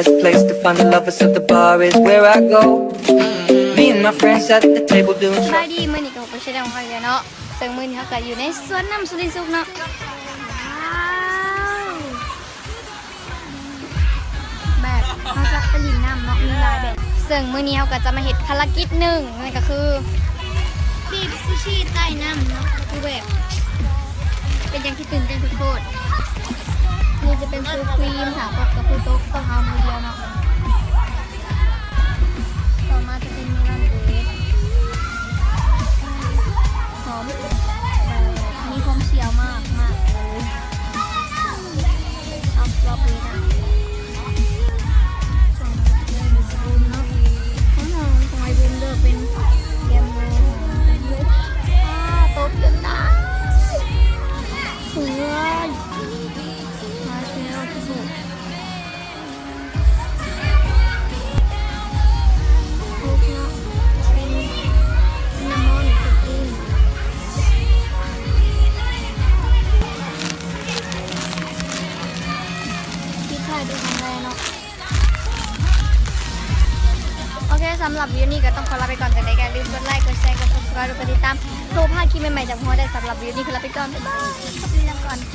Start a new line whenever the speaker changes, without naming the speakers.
best place to find the lovers, so the bar is where I go. Me and my friends at the table doing
สบายดีมื้อนี้ก็ไปใช้ได้ของเขาเนาะซึ่งมื้อนี้เขาก็อยู่ในสวนน้ำสุรินทร์สุขเนาะแบบเขาจะไปลินน้ำเนาะมีหลายแบบซึ่งมื้อนี้เขาก็จะมาเฮ็ดภารกิจหนึ่งนั่นก็คือบีบซูชิใต้น้ำเนาะคือแบบเป็นอย่างที่ตื่นเต้นทุกคนนี่จะเป็นซูครีมค่ะกับคือโต๊ะต้องเอามือเดียวเนาะต่อมาจะเป็นเมลอนเบสหอมมีความเชียวมากเลยเอาสตรอเบอรี่นะส่วนนี้เป็นสบู่เนาะของไอบูมเดอร์เป็นเยมโลโต๊ะเยอะนะสวยมาเชลที่สุดโอเคเป็นซินนามอนคุกกี้พริกไทยด้วยครั้งแรกเนาะโอเคสำหรับวิวนี้ก็ต้องขอลาไปก่อนแต่ในการลืมกดไลค์กดแชร์กด subscribe กดติดตามโทรพาคลิปใหม่ๆจากหัวได้สำหรับวิวนี้คือลาไปก่อนบ๊ายบายขอบคุณแล้วก่อน